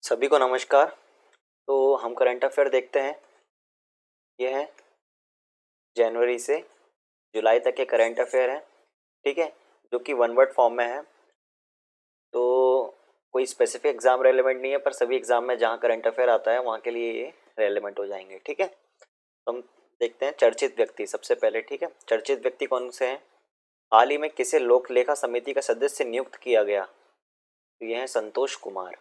सभी को नमस्कार। तो हम करंट अफेयर देखते हैं। ये है जनवरी से जुलाई तक के करंट अफेयर हैं, ठीक है, जो कि वन वर्ड फॉर्म में है। तो कोई स्पेसिफिक एग्जाम रेलेवेंट नहीं है, पर सभी एग्जाम में जहाँ करंट अफेयर आता है वहाँ के लिए ये रेलेवेंट हो जाएंगे, ठीक है। तो हम देखते हैं चर्चित व्यक्ति सबसे पहले, ठीक है। चर्चित व्यक्ति कौन से हैं? हाल ही में किसे लोक लेखा समिति का सदस्य नियुक्त किया गया? तो ये है संतोष कुमार।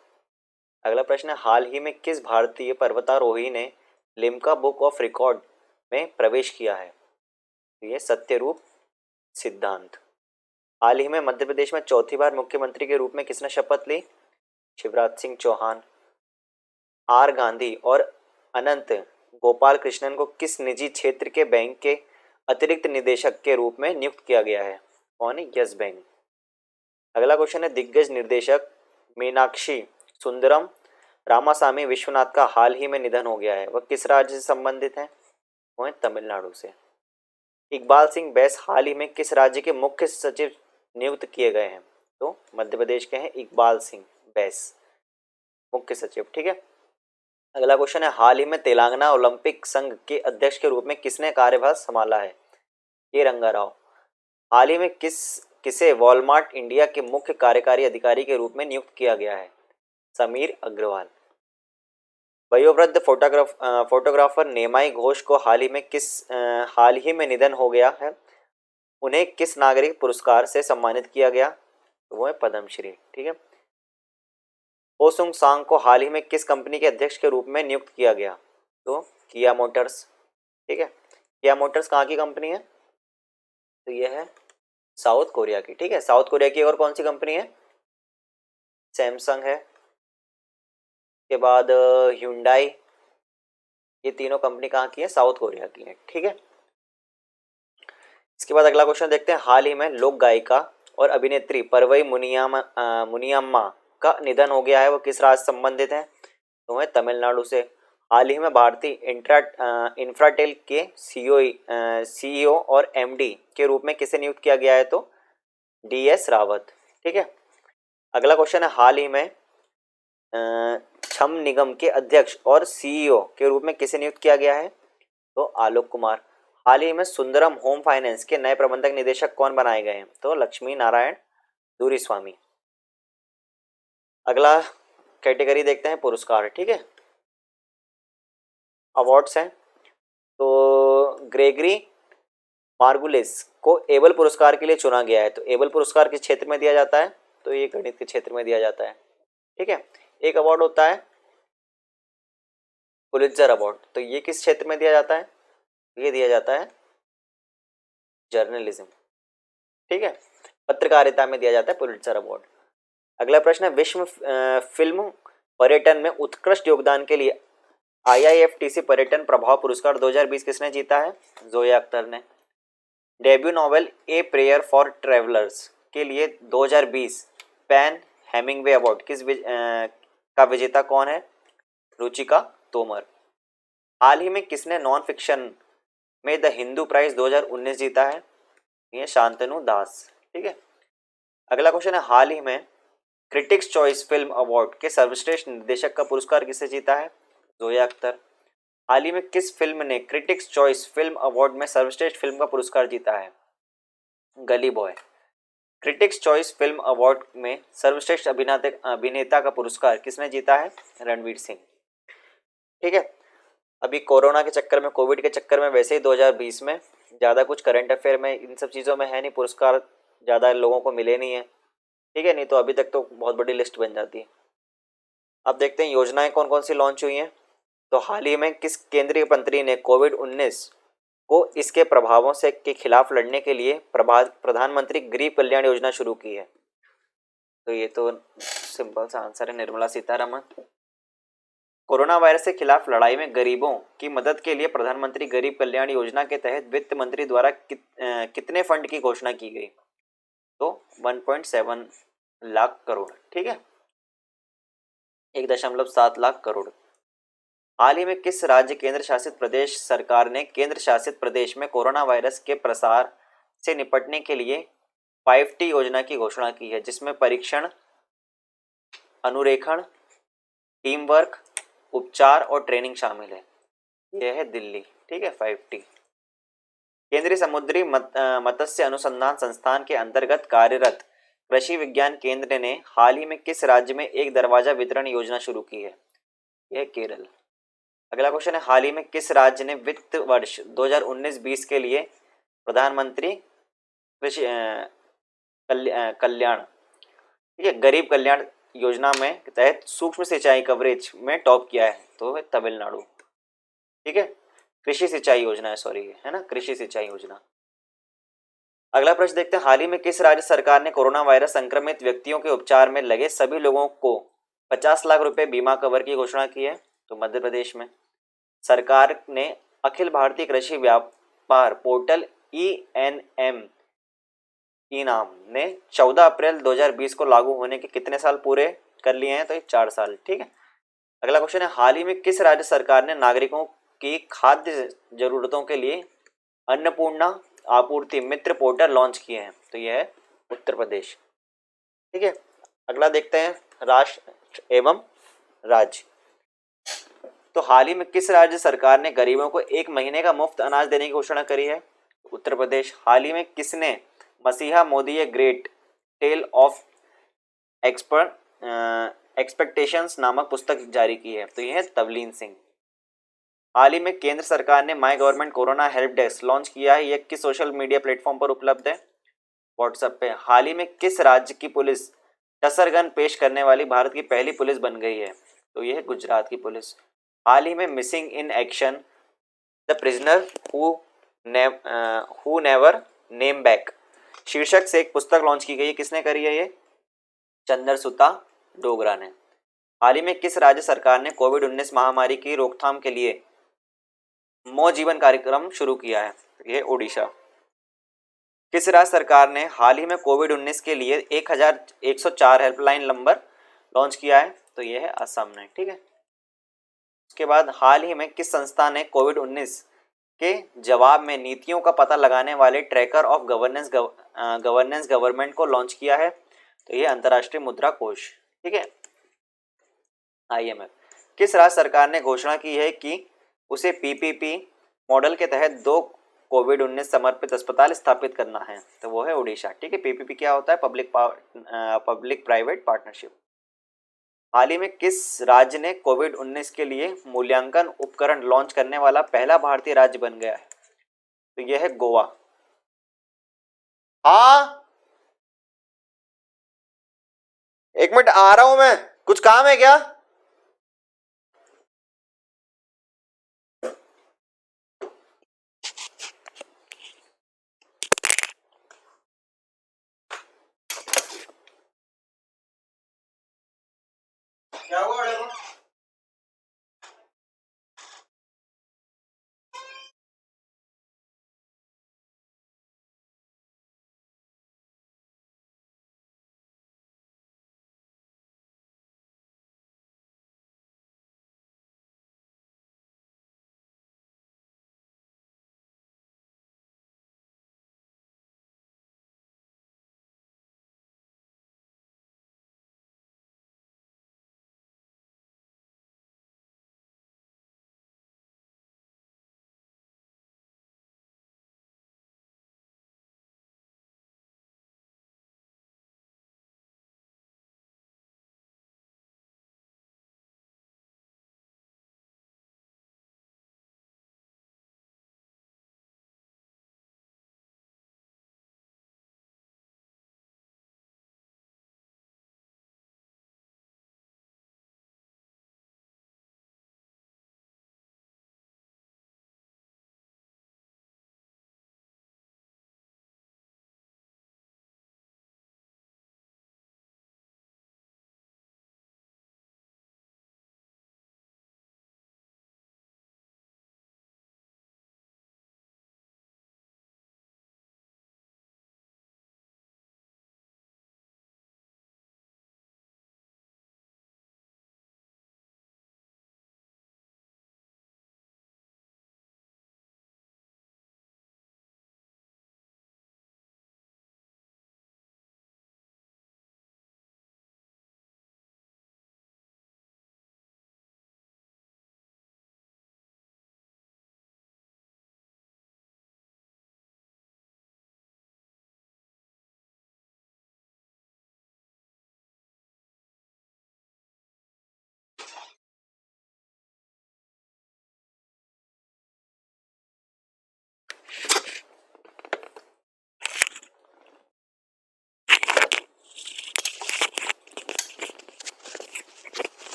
अगला प्रश्न है, हाल ही में किस भारतीय पर्वतारोही ने लिम्का बुक ऑफ रिकॉर्ड में प्रवेश किया है? तो ये सत्यरूप सिद्धांत। हाल ही में मध्य प्रदेश में चौथी बार मुख्यमंत्री के रूप में किसने शपथ ली? शिवराज सिंह चौहान। आर गांधी और अनंत गोपाल कृष्णन को किस निजी क्षेत्र के बैंक के अतिरिक्त निदेशक के रूप में नियुक्त किया गया है? कौन है? Yes bank. अगला क्वेश्चन है, दिग्गज निर्देशक मीनाक्षी सुंदरम रामासामी विश्वनाथ का हाल ही में निधन हो गया है, वह किस राज्य से संबंधित है? वो है तमिलनाडु से। इकबाल सिंह बैस हाल ही में किस राज्य के मुख्य सचिव नियुक्त किए गए हैं? तो मध्य प्रदेश के हैं इकबाल सिंह बैस, मुख्य सचिव, ठीक है। अगला क्वेश्चन है, हाल ही में तेलंगाना ओलंपिक संघ के अध्यक्ष के रूप में किसने कार्यभार संभाला है? ये रंगा राव। हाल ही में किसे वॉलमार्ट इंडिया के मुख्य कार्यकारी अधिकारी के रूप में नियुक्त किया गया है? समीर अग्रवाल। वयोवृद्ध फोटोग्राफर नेमाई घोष को हाल ही में निधन हो गया है, उन्हें किस नागरिक पुरस्कार से सम्मानित किया गया? तो वो है पद्मश्री, ठीक है। ओसुंग सांग को हाल ही में किस कंपनी के अध्यक्ष के रूप में नियुक्त किया गया? तो किया मोटर्स, ठीक है। किया मोटर्स कहाँ की कंपनी है? तो ये है साउथ कोरिया की, ठीक है। साउथ कोरिया की और कौन सी कंपनी है? सैमसंग है, के बाद hyundai। ये तीनों कंपनी कहाँ की है? साउथ कोरिया की है, ठीक है। इसके बाद अगला क्वेश्चन देखते हैं, हाल ही में लोक गायिका और अभिनेत्री परवई मुनियम्मा का निधन हो गया है, वो किस राज्य से संबंधित है? तो है तमिलनाडु से। हाल ही में भारतीय इंफ्राटेल के सीईओ और एमडी के रूप में किसे नियुक्त किया गया है? तो डीएस रावत, ठीक है। अगला क्वेश्चन है, हाल ही में छम निगम के अध्यक्ष और सीईओ के रूप में किसे नियुक्त किया गया है? तो आलोक कुमार। हाल ही में सुंदरम होम फाइनेंस के नए प्रबंधक निदेशक कौन बनाए गए हैं? तो लक्ष्मी नारायण दूरीस्वामी। अगला कैटेगरी देखते हैं पुरस्कार, ठीक है, अवार्ड्स हैं। तो ग्रेगरी मार्गुलिस को एबल पुरस्कार के लिए चुना गया है, तो एबल पुरस्कार किस क्षेत्र में दिया जाता है? तो ये गणित के क्षेत्र में दिया जाता है, ठीक है। एक अवार्ड होता है पुलित्जर अवार्ड, तो ये किस क्षेत्र में दिया जाता है? ये दिया जाता है जर्नलिज्म, ठीक है, पत्रकारिता में दिया जाता है पुलित्जर अवार्ड। अगला प्रश्न है, विश्व फिल्म पर्यटन में उत्कृष्ट योगदान के लिए आईआईएफटीसी पर्यटन प्रभाव पुरस्कार 2020 किसने जीता है? जोया अख्तर ने। Debut novel a prayer for travellers के लिए 2020 पैन हेमिंगवे अवार्ड का विजेता कौन है? रुचिका तोमर। हाल ही में किसने नॉन फिक्शन में द हिंदू प्राइज 2019 जीता है? ये शांतनु दास, ठीक है। अगला क्वेश्चन है, हाल ही में क्रिटिक्स चॉइस फिल्म अवार्ड के सर्वश्रेष्ठ निर्देशक का पुरस्कार किसे जीता है? जोया अख्तर। हाल ही में किस फिल्म ने क्रिटिक्स चॉइस फिल्म अवार्ड में सर्वश्रेष्ठ फिल्म का पुरस्कार जीता है? गली boy. Critics choice film award में सर्वश्रेष्ठ अभिनेता का पुरस्कार किसने जीता है? रणवीर सिंह, ठीक है। अभी कोरोना के चक्कर में, कोविड के चक्कर में वैसे ही 2020 में ज़्यादा कुछ करंट अफेयर में इन सब चीज़ों में है नहीं, पुरस्कार ज़्यादा लोगों को मिले नहीं है, ठीक है। नहीं तो अभी तक तो बहुत बड़ी लिस्ट बन जाती है। अब देखते हैं योजनाएं कौन कौन सी लॉन्च हुई हैं। तो हाल ही में किस केंद्रीय मंत्री ने कोविड-19 को इसके प्रभावों से के खिलाफ लड़ने के लिए प्रधानमंत्री गरीब कल्याण योजना शुरू की है? तो ये तो सिंपल सा आंसर है, निर्मला सीतारमण। कोरोना वायरस के खिलाफ लड़ाई में गरीबों की मदद के लिए प्रधानमंत्री गरीब कल्याण योजना के तहत वित्त मंत्री द्वारा कितने फंड की घोषणा की गई? तो 1.7 लाख करोड़, ठीक है, 1.7 लाख करोड़। हाल ही में किस राज्य केंद्र शासित प्रदेश सरकार ने केंद्र शासित प्रदेश में कोरोना वायरस के प्रसार से निपटने के लिए 5T योजना की घोषणा की है, जिसमें परीक्षण, अनुरेखण, टीम वर्क, उपचार और ट्रेनिंग शामिल है। यह है दिल्ली, ठीक है 5T। केंद्रीय समुद्री मत्स्य अनुसंधान संस्थान के अंतर्गत कार्यरत कृषि विज्ञान केंद्र ने हाल ही में किस राज्य में एक दरवाजा वितरण योजना शुरू की है? यह केरल। अगला क्वेश्चन है, हाल ही में किस राज्य ने वित्त वर्ष 2019-20 के लिए प्रधानमंत्री कृषि कल्याण, ठीक है, गरीब कल्याण योजना में तहत सूक्ष्म सिंचाई कवरेज में टॉप किया है? तो है तमिलनाडु, ठीक है। कृषि सिंचाई योजना है, सॉरी, है ना, कृषि सिंचाई योजना। अगला प्रश्न देखते हैं, हाल ही में किस राज्य सरकार ने कोरोना वायरस संक्रमित व्यक्तियों के उपचार में लगे सभी लोगों को 50 लाख रुपए बीमा कवर की घोषणा की है? तो मध्य प्रदेश में। सरकार ने अखिल भारतीय कृषि व्यापार पोर्टल ENM इनाम ने 14 अप्रैल 2020 को लागू होने के कितने साल पूरे कर लिए हैं? तो ये 4 साल, ठीक है। अगला क्वेश्चन है, हाल ही में किस राज्य सरकार ने नागरिकों की खाद्य जरूरतों के लिए अन्नपूर्णा आपूर्ति मित्र पोर्टल लॉन्च किए हैं? तो यह है उत्तर प्रदेश, ठीक है। अगला देखते हैं, राष्ट्र एवं राज्य। तो हाल ही में किस राज्य सरकार ने गरीबों को 1 महीने का मुफ्त अनाज देने की घोषणा करी है? उत्तर प्रदेश। हाल ही में किसने messiah Modi a great tale of expectations नामक पुस्तक जारी की है? तो यह है तवलीन सिंह। हाल ही में केंद्र सरकार ने my government corona help desk launch किया है, यह किस सोशल मीडिया प्लेटफॉर्म पर उपलब्ध है? व्हाट्सएप पे। हाल ही में किस राज्य की पुलिस टसर गन पेश करने वाली भारत की पहली पुलिस बन गई है? तो यह है गुजरात की पुलिस। हाल ही में missing in action the prisoner who never name back शीर्षक से एक पुस्तक लॉन्च की गई है, किसने करी है? ये चंद्रसुता डोगरा ने। हाल ही में किस राज्य सरकार ने कोविड-19 महामारी की रोकथाम के लिए मो जीवन कार्यक्रम शुरू किया है? ये ओडिशा। किस राज्य सरकार ने हाल ही में कोविड-19 के लिए 1104 हेल्पलाइन नंबर लॉन्च किया है? तो ये है असम ने, ठीक है। उसके बाद हाल ही में किस संस्था ने कोविड-19 के जवाब में नीतियों का पता लगाने वाले ट्रैकर ऑफ गवर्नेंस गवर्नमेंट को लॉन्च किया है? तो ये अंतर्राष्ट्रीय मुद्रा कोष, ठीक है, IMF। किस राज्य सरकार ने घोषणा की है कि उसे PPP मॉडल के तहत 2 कोविड-19 समर्पित अस्पताल स्थापित करना है? तो वो है उड़ीसा, ठीक है। PPP क्या होता है? Public private partnership. हाल ही में किस राज्य ने कोविड-19 के लिए मूल्यांकन उपकरण लॉन्च करने वाला पहला भारतीय राज्य बन गया है? तो यह है गोवा। हाँ, 1 मिनट आ रहा हूं मैं, कुछ काम है क्या? क्या हुआ?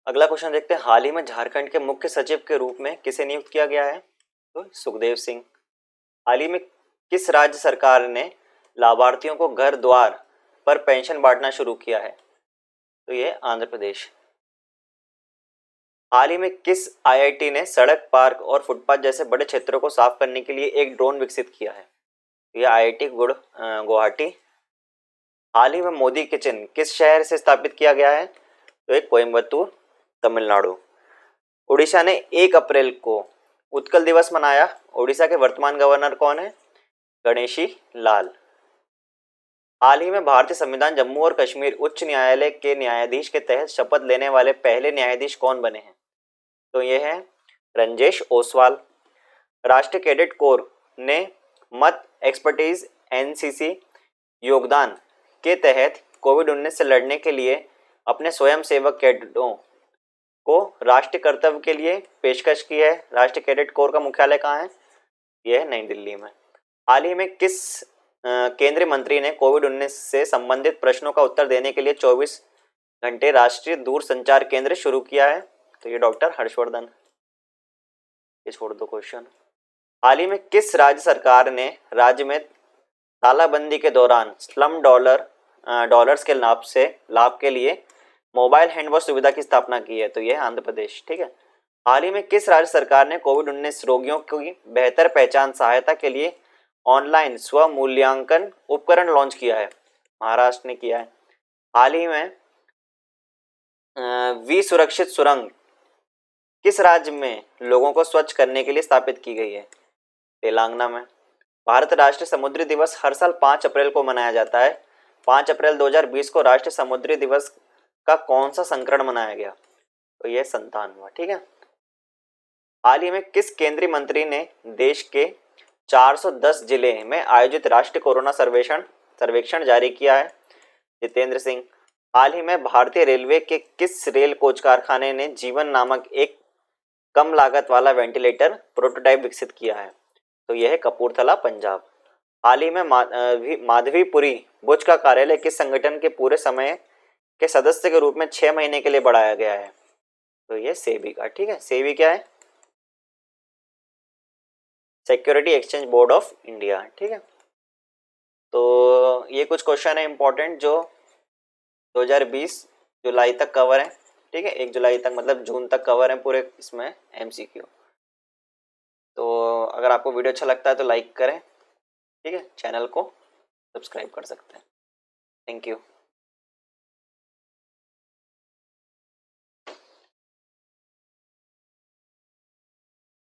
अगला क्वेश्चन देखते हैं, हाल ही में झारखंड के मुख्य सचिव के रूप में किसे नियुक्त किया गया है? तो सुखदेव सिंह। हाल ही में किस राज्य सरकार ने लाभार्थियों को घर द्वार पर पेंशन बांटना शुरू किया है? तो ये आंध्र प्रदेश। हाल ही में किस आईआईटी ने सड़क, पार्क और फुटपाथ जैसे बड़े क्षेत्रों को साफ करने के लिए एक ड्रोन विकसित किया है? यह आईआईटी गुवाहाटी। हाल ही में मोदी किचन किस शहर से स्थापित किया गया है? तो एक कोयम्बतूर, तमिलनाडु। उड़ीसा ने 1 अप्रैल को उत्कल दिवस मनाया। उड़ीसा के वर्तमान गवर्नर कौन है? गणेशी लाल। हाल ही में भारतीय संविधान जम्मू और कश्मीर उच्च न्यायालय के न्यायाधीश के तहत शपथ लेने वाले पहले न्यायाधीश कौन बने हैं? तो ये है रंजेश ओसवाल। राष्ट्रीय कैडेट कोर ने मत एक्सपर्टीज एनसीसी योगदान के तहत कोविड-19 से लड़ने के लिए अपने स्वयंसेवक कैडेटों को राष्ट्रीय कर्तव्य के लिए पेशकश की है। राष्ट्रीय कैडेट कोर का मुख्यालय कहाँ है? यह है नई दिल्ली में। हाल ही में किस केंद्रीय मंत्री ने कोविड-19 से संबंधित प्रश्नों का उत्तर देने के लिए 24 घंटे राष्ट्रीय दूरसंचार केंद्र शुरू किया है? तो ये डॉक्टर हर्षवर्धन। ये छोड़ दो क्वेश्चन। हाल ही में किस राज्य सरकार ने राज्य में तालाबंदी के दौरान स्लम डॉलर्स के लाभ के लिए मोबाइल हैंडवॉश सुविधा की स्थापना की है? तो यह है आंध्र प्रदेश। ठीक है। हाल ही में किस राज्य सरकार ने कोविड-19 रोगियों की बेहतर पहचान सहायता के लिए ऑनलाइन स्व मूल्यांकन उपकरण लॉन्च किया है? महाराष्ट्र ने किया है। हाल ही में वी सुरक्षित सुरंग किस राज्य में लोगों को स्वच्छ करने के लिए स्थापित की गई है? तेलंगाना में। भारत राष्ट्रीय समुद्री दिवस हर साल 5 अप्रैल को मनाया जाता है। 5 अप्रैल 2020 को राष्ट्रीय समुद्री दिवस का कौन सा संस्करण मनाया गया? तो यह 57वां। ठीक है। हाल ही में किस केंद्रीय मंत्री ने देश के 410 जिले में आयोजित राष्ट्रीय कोरोना सर्वेक्षण जारी किया है? जितेंद्र सिंह। हाल ही में भारतीय रेलवे के किस रेल कोच कारखाने ने जीवन नामक एक कम लागत वाला वेंटिलेटर प्रोटोटाइप विकसित किया है? तो यह है कपूरथला, पंजाब। हाल ही में माधवीपुरी बुर्ज का कार्यालय किस संगठन के पूरे समय के सदस्य के रूप में 6 महीने के लिए बढ़ाया गया है? तो यह सेबी का। ठीक है। सेबी क्या है? Security exchange board of India. ठीक है। तो ये कुछ क्वेश्चन है इंपॉर्टेंट जो 2020 जुलाई तक कवर है। ठीक है। 1 जुलाई तक मतलब जून तक कवर है पूरे इसमें एमसीक्यू। तो अगर आपको वीडियो अच्छा लगता है तो लाइक करें। ठीक है। चैनल को सब्सक्राइब कर सकते हैं। Thank you.